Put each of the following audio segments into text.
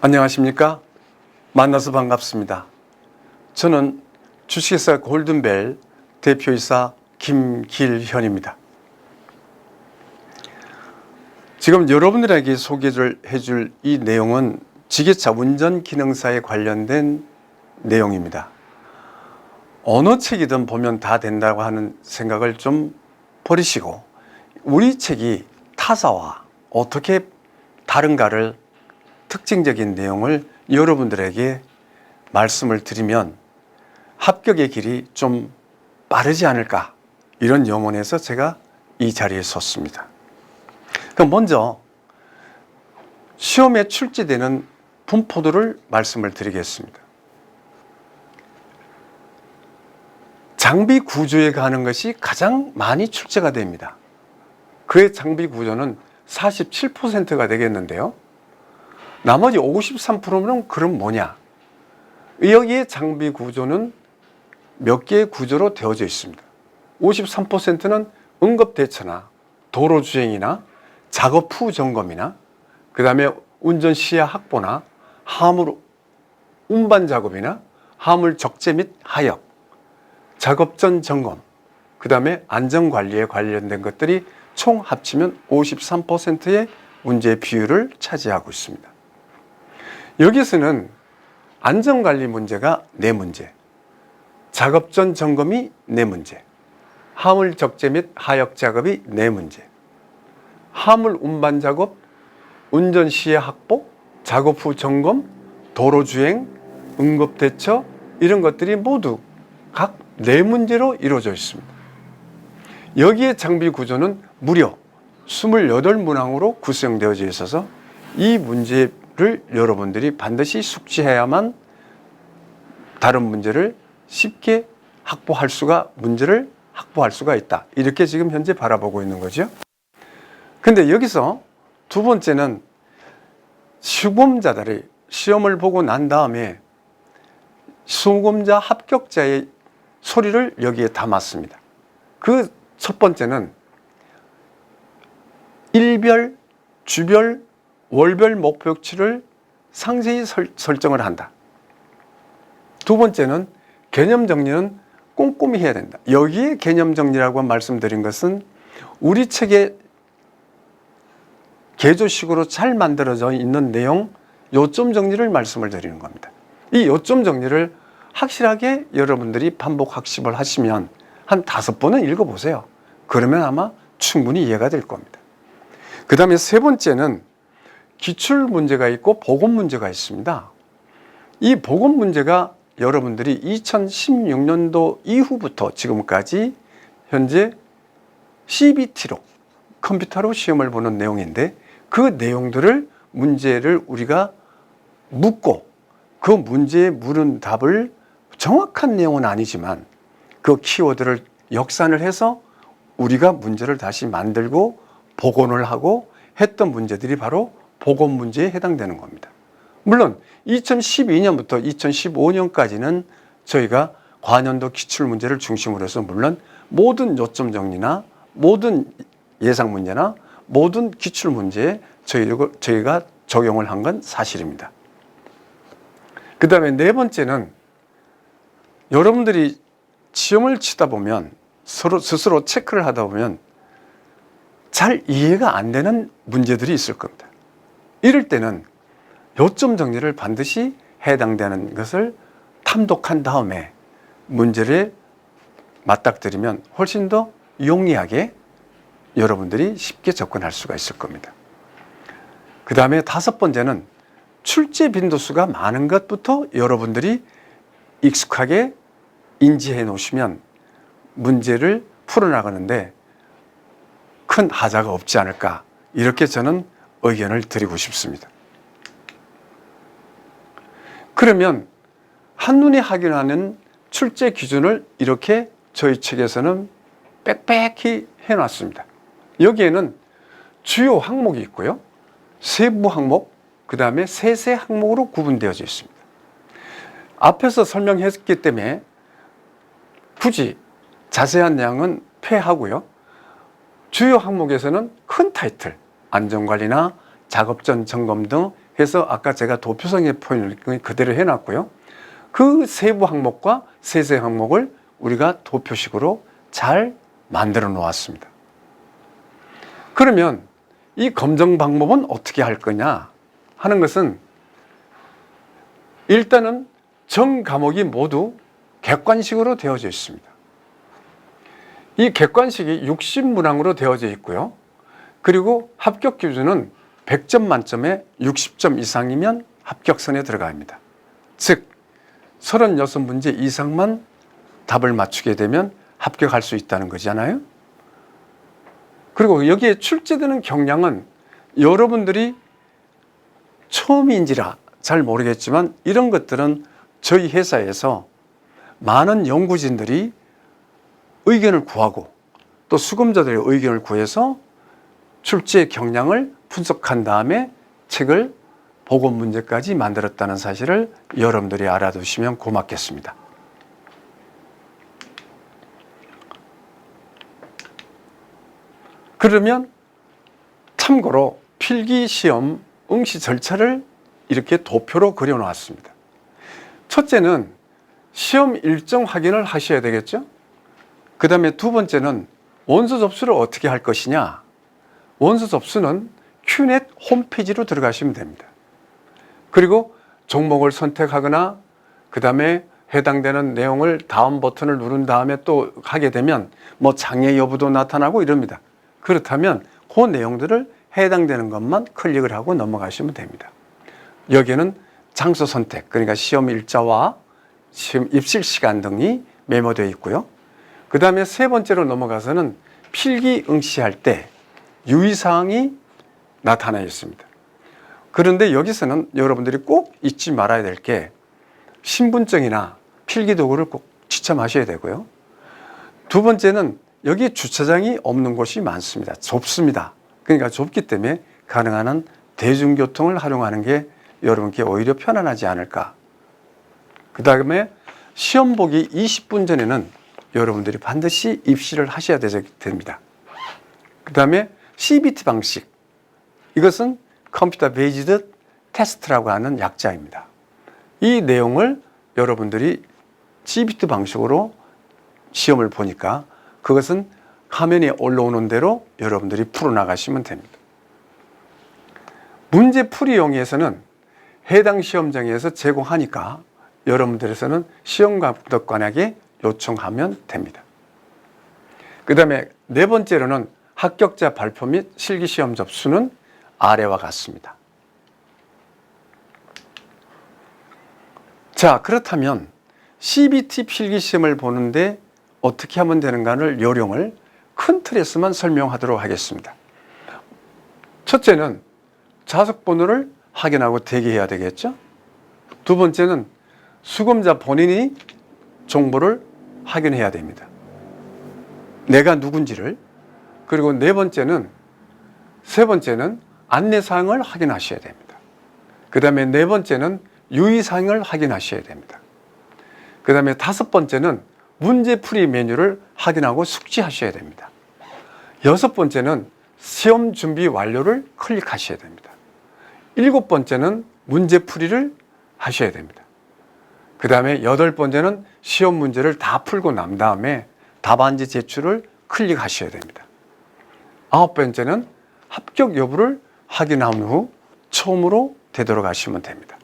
안녕하십니까? 만나서 반갑습니다. 저는 주식회사 골든벨 대표이사 김길현입니다. 지금 여러분들에게 소개를 해줄 이 내용은 지게차 운전 기능사에 관련된 내용입니다. 어느 책이든 보면 다 된다고 하는 생각을 좀 버리시고 우리 책이 타사와 어떻게 다른가를 특징적인 내용을 여러분들에게 말씀을 드리면 합격의 길이 좀 빠르지 않을까, 이런 염원에서 제가 이 자리에 섰습니다. 그럼 먼저 시험에 출제되는 분포도를 말씀을 드리겠습니다. 장비 구조에 관한 것이 가장 많이 출제가 됩니다. 그의 장비 구조는 47%가 되겠는데요. 나머지 53%는 그럼 뭐냐? 여기에 장비 구조는 몇 개의 구조로 되어져 있습니다. 53%는 응급대처나 도로주행이나 작업 후 점검이나 그 다음에 운전 시야 확보나 화물 운반 작업이나 화물 적재 및 하역, 작업 전 점검, 그 다음에 안전관리에 관련된 것들이 총 합치면 53%의 문제 비율을 차지하고 있습니다. 여기서는 안전관리 문제가 4문제, 작업 전 점검이 4문제, 화물 적재 및 하역 작업이 4문제, 화물 운반 작업, 운전 시야 확보, 작업 후 점검, 도로주행, 응급대처, 이런 것들이 모두 각 4문제로 이루어져 있습니다. 여기에 장비 구조는 무려 28문항으로 구성되어져 있어서 이 문제를 여러분들이 반드시 숙지해야만 다른 문제를 쉽게 문제를 확보할 수가 있다. 이렇게 지금 현재 바라보고 있는 거죠. 근데 여기서 두 번째는 시범자들이 시험을 보고 난 다음에 시험자 합격자의 소리를 여기에 담았습니다. 그 첫 번째는 일별, 주별, 월별 목표치를 상세히 설정을 한다. 두 번째는 개념 정리는 꼼꼼히 해야 된다. 여기에 개념 정리라고 말씀드린 것은 우리 책의 개조식으로 잘 만들어져 있는 내용, 요점 정리를 말씀을 드리는 겁니다. 이 요점 정리를 확실하게 여러분들이 반복 학습을 하시면 한 5번은 읽어보세요. 그러면 아마 충분히 이해가 될 겁니다. 그 다음에 세 번째는 기출 문제가 있고 보건 문제가 있습니다. 이 보건 문제가 여러분들이 2016년도 이후부터 지금까지 현재 CBT로 컴퓨터로 시험을 보는 내용인데, 그 내용들을 문제를 우리가 묻고 그 문제에 물은 답을 정확한 내용은 아니지만 그 키워드를 역산을 해서 우리가 문제를 다시 만들고 복원을 하고 했던 문제들이 바로 보건 문제에 해당되는 겁니다. 물론 2012년부터 2015년까지는 저희가 과년도 기출 문제를 중심으로 해서 물론 모든 요점 정리나 모든 예상 문제나 모든 기출 문제에 저희가 적용을 한 건 사실입니다. 그 다음에 네 번째는 여러분들이 시험을 치다 보면 스스로 체크를 하다 보면 잘 이해가 안 되는 문제들이 있을 겁니다. 이럴 때는 요점 정리를 반드시 해당되는 것을 탐독한 다음에 문제를 맞닥뜨리면 훨씬 더 용이하게 여러분들이 쉽게 접근할 수가 있을 겁니다. 그 다음에 5번째는 출제 빈도수가 많은 것부터 여러분들이 익숙하게 인지해 놓으시면 문제를 풀어나가는데 큰 하자가 없지 않을까, 이렇게 저는 의견을 드리고 싶습니다. 그러면 한눈에 확인하는 출제 기준을 이렇게 저희 책에서는 빽빽히 해놨습니다. 여기에는 주요 항목이 있고요, 세부 항목, 그 다음에 세세 항목으로 구분되어져 있습니다. 앞에서 설명했기 때문에 굳이 자세한 내용은 폐하고요, 주요 항목에서는 큰 타이틀, 안전관리나 작업 전 점검 등 해서 아까 제가 도표성의 표현을 그대로 해놨고요. 그 세부 항목과 세세 항목을 우리가 도표식으로 잘 만들어 놓았습니다. 그러면 이 검정 방법은 어떻게 할 거냐 하는 것은 일단은 전 과목이 모두 객관식으로 되어져 있습니다. 이 객관식이 60문항으로 되어져 있고요. 그리고 합격 기준은 100점 만점에 60점 이상이면 합격선에 들어갑니다. 즉 36문제 이상만 답을 맞추게 되면 합격할 수 있다는 거잖아요. 그리고 여기에 출제되는 경량은 여러분들이 처음인지라 잘 모르겠지만 이런 것들은 저희 회사에서 많은 연구진들이 의견을 구하고 또 수검자들의 의견을 구해서 출제 경량을 분석한 다음에 책을 보건 문제까지 만들었다는 사실을 여러분들이 알아두시면 고맙겠습니다. 그러면 참고로 필기시험 응시 절차를 이렇게 도표로 그려놓았습니다. 첫째는 시험 일정 확인을 하셔야 되겠죠. 그 다음에 두 번째는 원서 접수를 어떻게 할 것이냐. 원서 접수는 큐넷 홈페이지로 들어가시면 됩니다. 그리고 종목을 선택하거나 그 다음에 해당되는 내용을 다음 버튼을 누른 다음에 또 하게 되면 뭐 장애 여부도 나타나고 이럽니다. 그렇다면 그 내용들을 해당되는 것만 클릭을 하고 넘어가시면 됩니다. 여기에는 장소 선택, 그러니까 시험 일자와 시험 입실 시간 등이 메모되어 있고요. 그 다음에 세 번째로 넘어가서는 필기 응시할 때 유의사항이 나타나 있습니다. 그런데 여기서는 여러분들이 꼭 잊지 말아야 될 게 신분증이나 필기도구를 꼭 지참하셔야 되고요. 두 번째는 여기 주차장이 없는 곳이 많습니다. 좁습니다. 그러니까 좁기 때문에 가능한 한 대중교통을 활용하는 게 여러분께 오히려 편안하지 않을까. 그 다음에 시험 보기 20분 전에는 여러분들이 반드시 입시를 하셔야 됩니다. 그 다음에 CBT 방식. 이것은 컴퓨터 베이지드 테스트라고 하는 약자입니다. 이 내용을 여러분들이 CBT 방식으로 시험을 보니까 그것은 화면에 올라오는 대로 여러분들이 풀어나가시면 됩니다. 문제풀이용에서는 해당 시험장에서 제공하니까 여러분들에서는 시험감독관에게 요청하면 됩니다. 그 다음에 네 번째로는 합격자 발표 및 실기시험 접수는 아래와 같습니다. 자, 그렇다면 CBT 필기시험을 보는데 어떻게 하면 되는가를 요령을 큰 틀에서만 설명하도록 하겠습니다. 첫째는 좌석 번호를 확인하고 대기해야 되겠죠. 두 번째는 수검자 본인이 정보를 확인해야 됩니다. 내가 누군지를. 그리고 세 번째는 안내사항을 확인하셔야 됩니다. 그 다음에 네 번째는 유의사항을 확인하셔야 됩니다. 그 다음에 다섯 번째는 문제풀이 메뉴를 확인하고 숙지하셔야 됩니다. 여섯 번째는 시험 준비 완료를 클릭하셔야 됩니다. 일곱 번째는 문제풀이를 하셔야 됩니다. 그 다음에 여덟 번째는 시험 문제를 다 풀고 난 다음에 답안지 제출을 클릭하셔야 됩니다. 아홉 번째는 합격 여부를 확인한 후 처음으로 되돌아가시면 됩니다.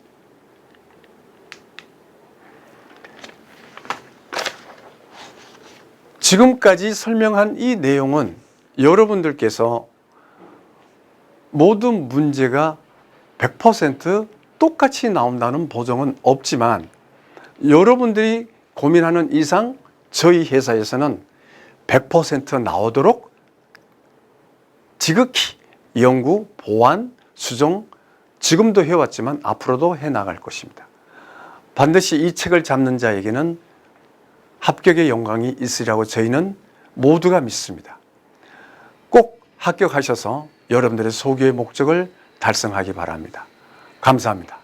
지금까지 설명한 이 내용은 여러분들께서 모든 문제가 100% 똑같이 나온다는 보장은 없지만 여러분들이 고민하는 이상 저희 회사에서는 100% 나오도록 지극히 연구, 보완, 수정, 지금도 해왔지만 앞으로도 해나갈 것입니다. 반드시 이 책을 잡는 자에게는 합격의 영광이 있으리라고 저희는 모두가 믿습니다. 꼭 합격하셔서 여러분들의 소교의 목적을 달성하기 바랍니다. 감사합니다.